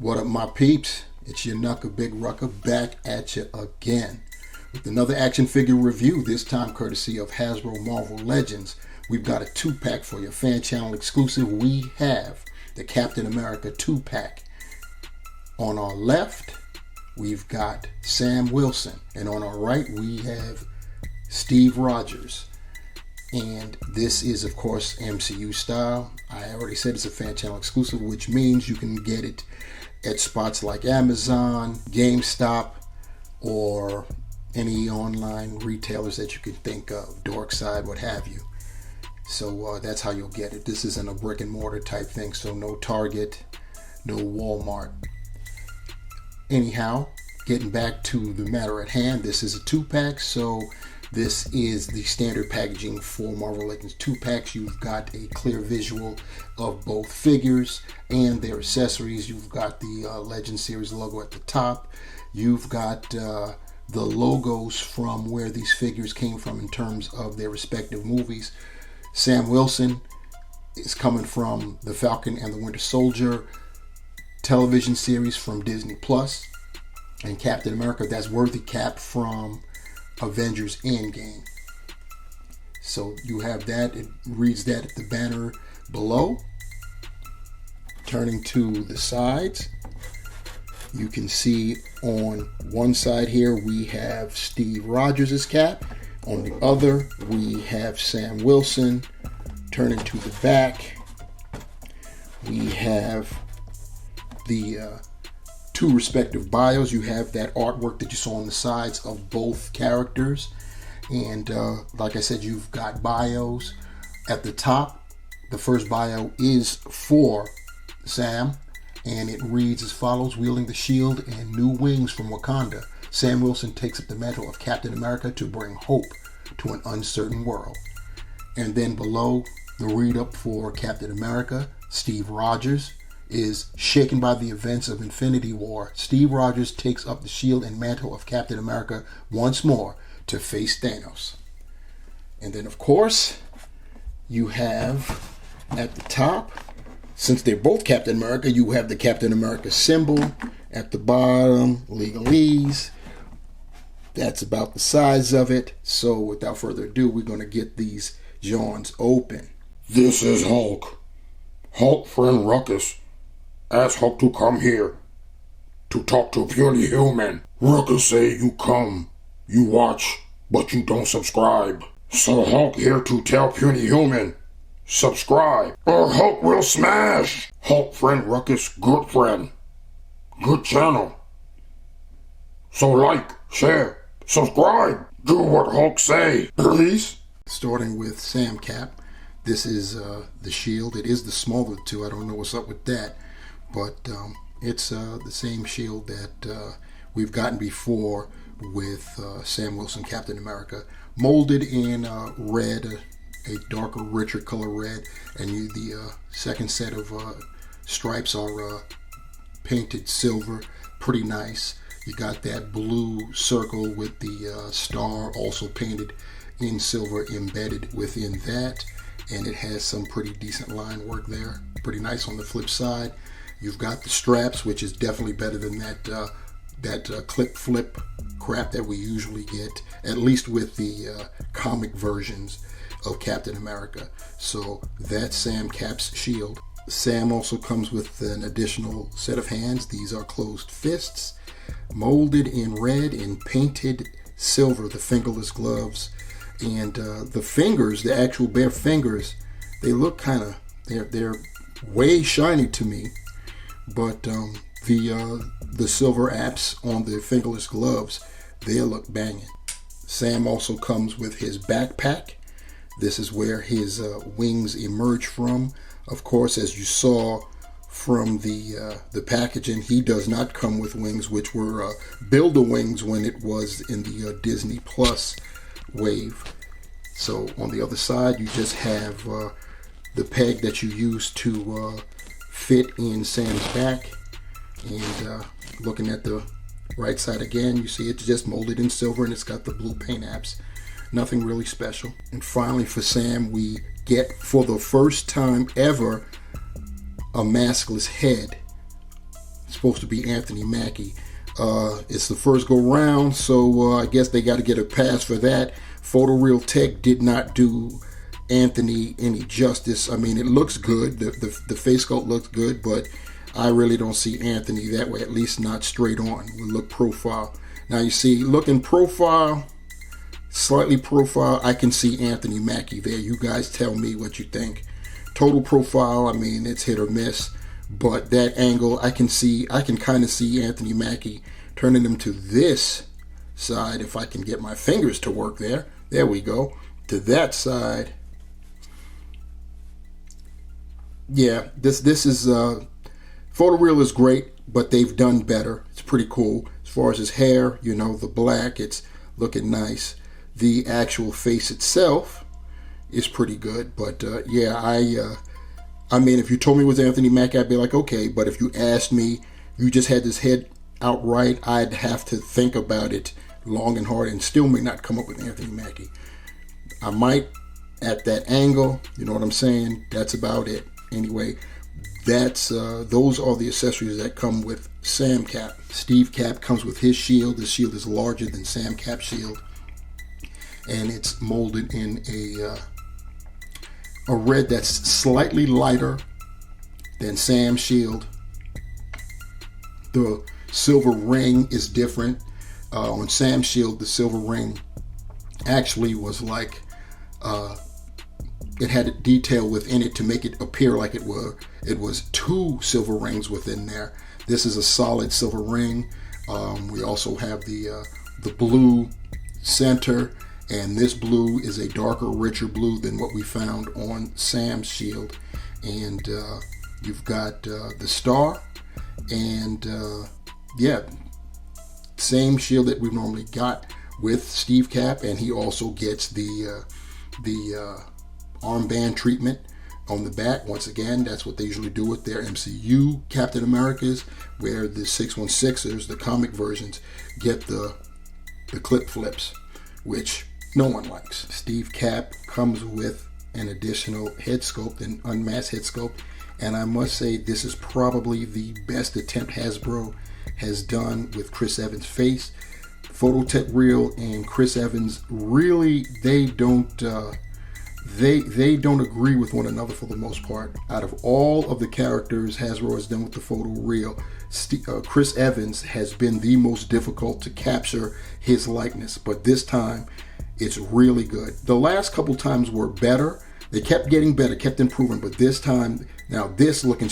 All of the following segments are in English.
What up, my peeps? It's your Knucker Big Rucker back at you again with another action figure review, this time courtesy of Hasbro Marvel Legends. We've got a 2-pack for your fan channel exclusive. We have the Captain America 2-pack. On our left, we've got Sam Wilson, and on our right, we have Steve Rogers. And this is, of course, MCU style. I already said it's a fan channel exclusive, which means you can get it at spots like Amazon, GameStop, or any online retailers that you can think of, Dorkside, what have you. So that's how you'll get it. This isn't a brick and mortar type thing, so no Target, no Walmart. Anyhow, getting back to the matter at hand, this is a 2-pack, so this is the standard packaging for Marvel Legends 2-packs. You've got a clear visual of both figures and their accessories. You've got the Legend Series logo at the top. You've got the logos from where these figures came from in terms of their respective movies. Sam Wilson is coming from the Falcon and the Winter Soldier television series from Disney Plus. And Captain America, that's Worthy Cap from Avengers Endgame. So you have that. It reads that at the banner below. Turning to the sides, you can see on one side here we have Steve Rogers' cap. On the other we have Sam Wilson. Turning to the back, we have the two respective bios. You have that artwork that you saw on the sides of both characters, and like I said, you've got bios at the top. The first bio is for Sam, and it reads as follows: wielding the shield and new wings from Wakanda, Sam Wilson takes up the mantle of Captain America to bring hope to an uncertain world. And then below, the read up for Captain America, Steve Rogers, is shaken by the events of Infinity War. Steve Rogers takes up the shield and mantle of Captain America once more to face Thanos. And then, of course, you have at the top, since they're both Captain America, you have the Captain America symbol. At the bottom, legalese. That's about the size of it. So without further ado, we're going to get these Johns open. This is Hulk. Hulk friend Ruckus asked Hulk to come here to talk to Puny Human. Ruckus say you come, you watch, but you don't subscribe. So Hulk here to tell Puny Human, subscribe or Hulk will smash. Hulk friend Ruckus, good friend, good channel. So like, share, subscribe, do what Hulk say, please. Starting with Sam Cap. This is the shield. It is the smaller of the two. I don't know what's up with that, but it's the same shield that we've gotten before with Sam Wilson, Captain America, molded in red, a darker, richer color red, and the second set of stripes are painted silver. Pretty nice. You got that blue circle with the star also painted in silver embedded within that. And it has some pretty decent line work there. Pretty nice. On the flip side, you've got the straps, which is definitely better than that clip flip crap that we usually get, at least with the comic versions of Captain America. So that's Sam Cap's shield. Sam also comes with an additional set of hands. These are closed fists, molded in red and painted silver, the fingerless gloves. And the fingers, the actual bare fingers, they look kind of, they're way shiny to me. But the silver apps on the fingerless gloves, they look banging. Sam also comes with his backpack. This is where his wings emerge from. Of course, as you saw from the packaging, he does not come with wings, which were Build-A-Wings when it was in the Disney Plus wave. So on the other side, you just have the peg that you use to fit in Sam's back. And looking at the right side again, you see it's just molded in silver and it's got the blue paint apps. Nothing really special. And finally for Sam, we get for the first time ever a maskless head. supposed to be Anthony Mackie. It's the first go round, so I guess they got to get a pass for that. Photoreal Tech did not do Anthony any justice. I mean, it looks good. The face sculpt looks good, but I really don't see Anthony that way, at least not straight on. We look profile. Now you see, looking profile, slightly profile, I can see Anthony Mackie there. You guys tell me what you think. Total profile, I mean, it's hit or miss. But that angle, I can kind of see Anthony Mackie turning him to this side if I can get my fingers to work there. There we go. To that side. Yeah, this is photoreal is great, but they've done better. It's pretty cool. As far as his hair, you know, the black, it's looking nice. The actual face itself is pretty good, but yeah, I mean, if you told me it was Anthony Mackie, I'd be like, okay. But if you asked me, you just had this head outright, I'd have to think about it long and hard and still may not come up with Anthony Mackie. I might at that angle, you know what I'm saying? That's about it. Anyway, those are the accessories that come with Sam Cap. Steve Cap comes with his shield. The shield is larger than Sam Cap's shield, and it's molded in a red that's slightly lighter than Sam's shield. The silver ring is different. On Sam's shield, the silver ring actually was like it had a detail within it to make it appear like it was two silver rings within there. This is a solid silver ring. We also have the blue center. And this blue is a darker, richer blue than what we found on Sam's shield. And you've got the star, and yeah, same shield that we've normally got with Steve Cap. And he also gets the armband treatment on the back. Once again, that's what they usually do with their MCU Captain Americas, where the 616ers, the comic versions, get the clip flips, which no one likes. Steve Cap comes with an additional head sculpt, an unmasked head sculpt, and I must say this is probably the best attempt Hasbro has done with Chris Evans' face. Phototech Real and Chris Evans really they don't agree with one another for the most part. Out of all of the characters Hasbro has done with the Photo Real, Chris Evans has been the most difficult to capture his likeness, but this time it's really good. The last couple times were better. They kept getting better, kept improving, but this time, now this looking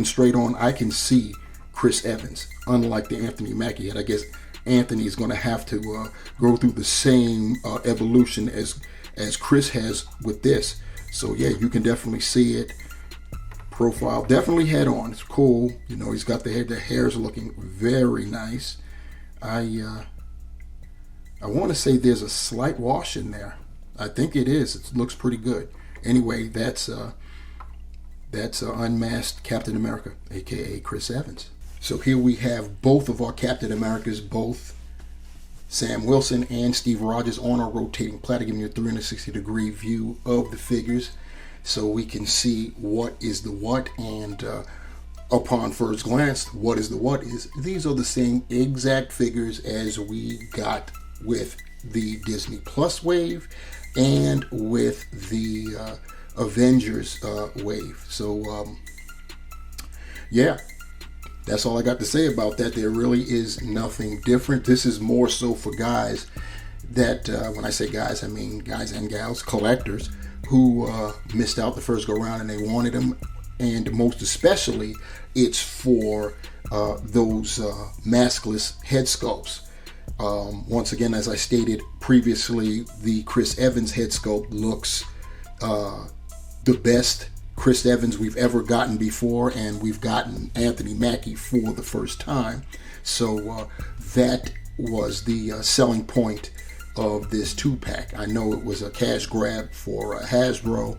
straight on, I can see Chris Evans, unlike the Anthony Mackie head. I guess Anthony is going to have to go through the same evolution as Chris has with this. So yeah, you can definitely see it. Profile, definitely head on. It's cool. You know, he's got the hair. The hair's looking very nice. I want to say there's a slight wash in there. I think it is. It looks pretty good. Anyway, that's unmasked Captain America, aka Chris Evans. So here we have both of our Captain Americas, both Sam Wilson and Steve Rogers, on our rotating platter, giving you a 360-degree view of the figures, so we can see what is the what. And upon first glance, what is the what is these are the same exact figures as we got with the Disney Plus wave and with the Avengers wave. So yeah, that's all I got to say about that. There really is nothing different. This is more so for guys that, when I say guys, I mean guys and gals, collectors who missed out the first go round and they wanted them. And most especially, it's for those maskless head sculpts. Once again, as I stated previously, the Chris Evans head sculpt looks the best Chris Evans we've ever gotten before, and we've gotten Anthony Mackie for the first time. So that was the selling point of this 2-pack. I know it was a cash grab for Hasbro.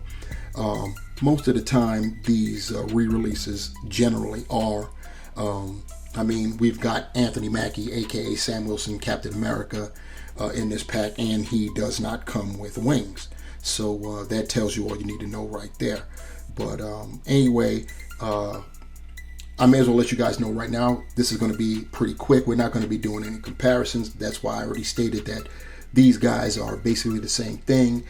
Most of the time, these re-releases generally are. I mean, we've got Anthony Mackie, aka Sam Wilson, Captain America, in this pack, and he does not come with wings. So that tells you all you need to know right there. But anyway, I may as well let you guys know right now, this is going to be pretty quick. We're not going to be doing any comparisons. That's why I already stated that these guys are basically the same thing.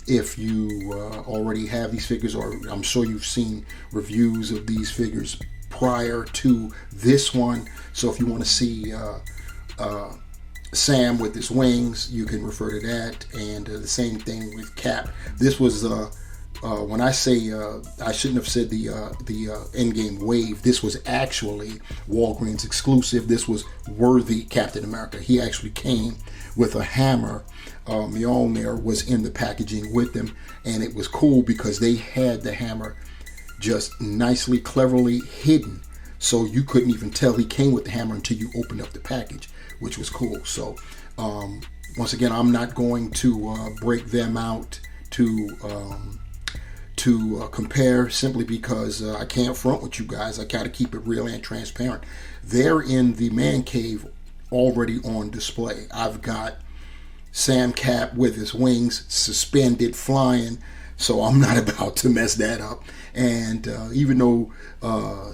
If you already have these figures, or I'm sure you've seen reviews of these figures prior to this one. So if you want to see Sam with his wings, you can refer to that. And the same thing with Cap. This was when I say I shouldn't have said the Endgame wave. This was actually Walgreens exclusive. This was worthy Captain America. He actually came with a hammer. Mjolnir was in the packaging with them, and it was cool because they had the hammer just nicely, cleverly hidden, so you couldn't even tell he came with the hammer until you opened up the package, which was cool. So once again, I'm not going to break them out to compare, simply because I can't front with you guys. I gotta keep it real and transparent. They're in the man cave already on display. I've got Sam Cap with his wings suspended, flying, so I'm not about to mess that up. And even though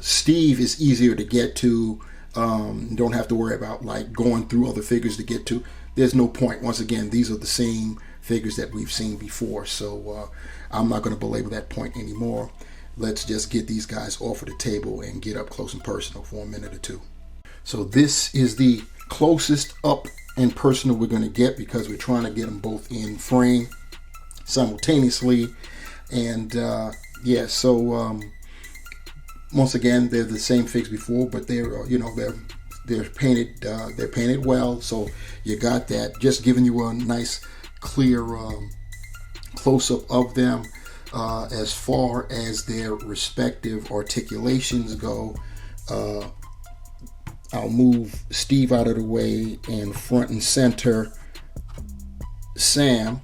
Steve is easier to get to, don't have to worry about like going through other figures to get to, there's no point. Once again, these are the same figures that we've seen before, so I'm not going to belabor that point anymore. Let's just get these guys off of the table and get up close and personal for a minute or two. So this is the closest up and personal we're going to get, because we're trying to get them both in frame simultaneously. And yeah, so once again, they're the same figs before, but they're they're painted well, so you got that. Just giving you a nice clear close-up of them. As far as their respective articulations go, I'll move Steve out of the way and front and center Sam,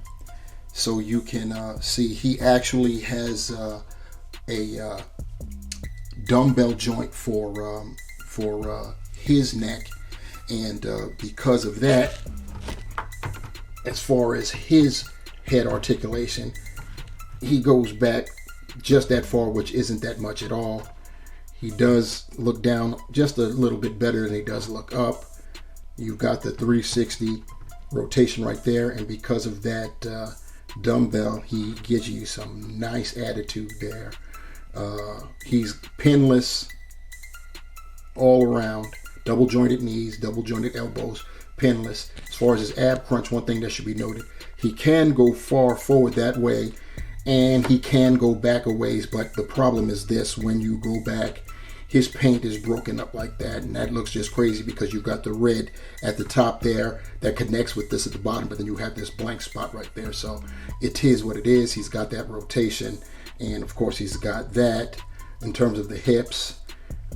so you can see he actually has a dumbbell joint for his neck, and because of that, as far as his head articulation, he goes back just that far, which isn't that much at all. He does look down just a little bit better than he does look up. You've got the 360 rotation right there, and because of that dumbbell, he gives you some nice attitude there. He's pinless all around, double jointed knees, double jointed elbows, pinless. As far as his ab crunch, one thing that should be noted, he can go far forward that way, and he can go back a ways, but the problem is this: when you go back, his paint is broken up like that, and that looks just crazy because you've got the red at the top there that connects with this at the bottom, but then you have this blank spot right there. So it is what it is. He's got that rotation, and of course he's got that in terms of the hips.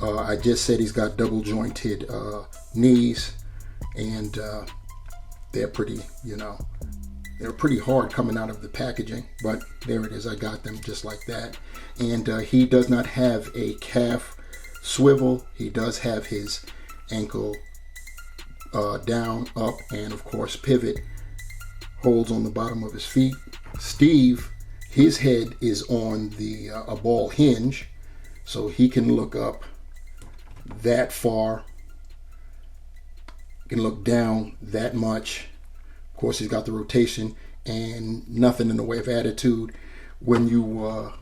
I just said he's got double jointed knees, and they're pretty, they're pretty hard coming out of the packaging, but there it is. I got them just like that. And he does not have a calf swivel. He does have his ankle down, up, and of course pivot holds on the bottom of his feet. Steve, his head is on the a ball hinge, so he can look up that far, can look down that much. Of course, he's got the rotation and nothing in the way of attitude. When you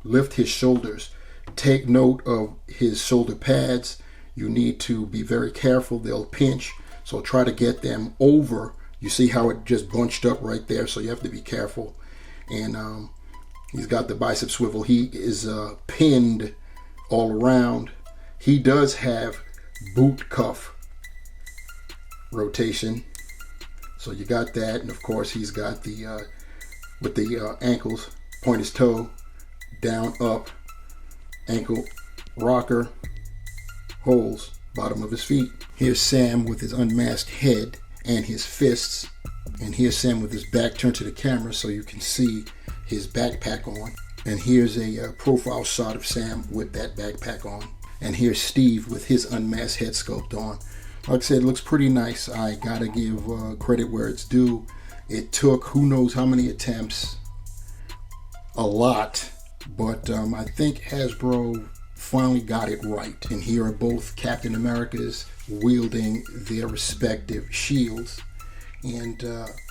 lift his shoulders, take note of his shoulder pads. You need to be very careful. They'll pinch, so try to get them over. You see how it just bunched up right there, so you have to be careful. And he's got the bicep swivel. He is pinned all around. He does have boot cuff rotation, so you got that. And of course he's got the with the ankles, point his toe down, up, ankle rocker, holes bottom of his feet. Here's Sam with his unmasked head and his fists, and here's Sam with his back turned to the camera so you can see his backpack on. And here's a profile shot of Sam with that backpack on. And here's Steve with his unmasked head sculpt on. Like I said, it looks pretty nice. I gotta give credit where it's due. It took who knows how many attempts, a lot, but I think Hasbro finally got it right. And here are both Captain Americas wielding their respective shields. And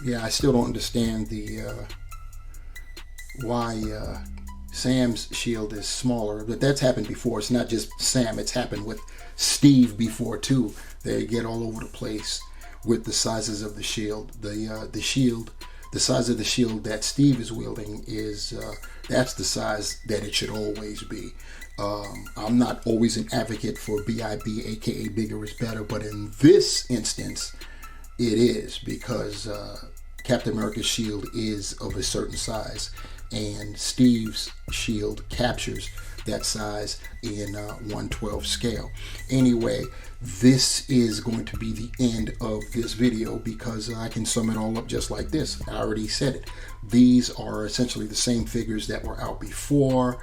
yeah, I still don't understand the why Sam's shield is smaller, but that's happened before. It's not just Sam, it's happened with Steve before too. They get all over the place with the sizes of the shield. The size of the shield that Steve is wielding is that's the size that it should always be. I'm not always an advocate for BIB, aka bigger is better, but in this instance, it is, because Captain America's shield is of a certain size, and Steve's shield captures that size in 1/12 scale. Anyway, this is going to be the end of this video because I can sum it all up just like this. I already said it. These are essentially the same figures that were out before.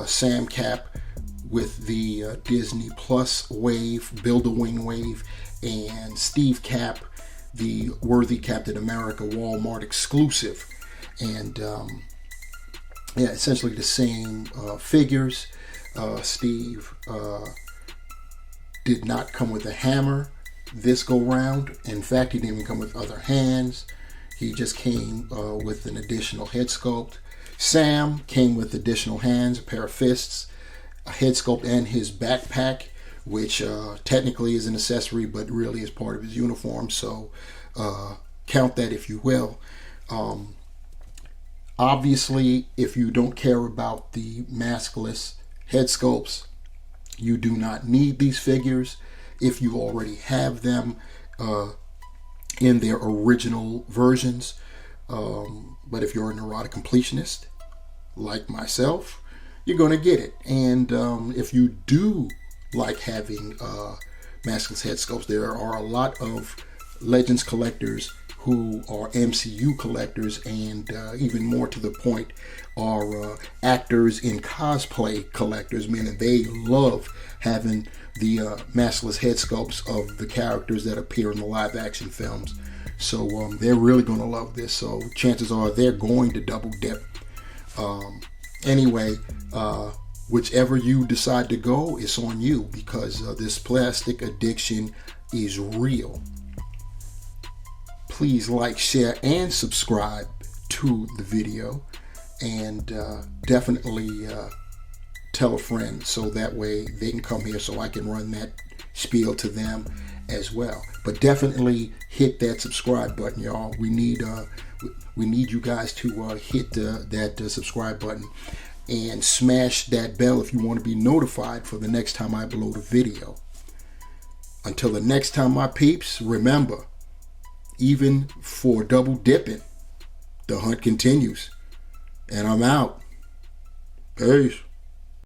Sam Cap with the Disney Plus wave, Build-A-Wing wave, and Steve Cap, the Worthy Captain America Walmart exclusive. And yeah, essentially the same figures. Steve did not come with a hammer this go round. In fact, he didn't even come with other hands. He just came with an additional head sculpt. Sam came with additional hands, a pair of fists, a head sculpt, and his backpack, which technically is an accessory, but really is part of his uniform. So count that if you will. Obviously, if you don't care about the maskless head sculpts, you do not need these figures if you already have them in their original versions. But if you're a neurotic completionist like myself, you're going to get it. And if you do like having maskless head sculpts, there are a lot of Legends collectors who are MCU collectors, and even more to the point, are actors in cosplay collectors, meaning they love having the maskless head sculpts of the characters that appear in the live action films. So they're really going to love this. So chances are they're going to double dip. Anyway, whichever you decide to go, it's on you, because this plastic addiction is real. Please like, share, and subscribe to the video, and definitely tell a friend so that way they can come here so I can run that spiel to them as well. But definitely hit that subscribe button, y'all. We need you guys to hit that subscribe button and smash that bell if you want to be notified for the next time I upload a video. Until the next time, my peeps, remember, even for double dipping, the hunt continues. And I'm out. Peace.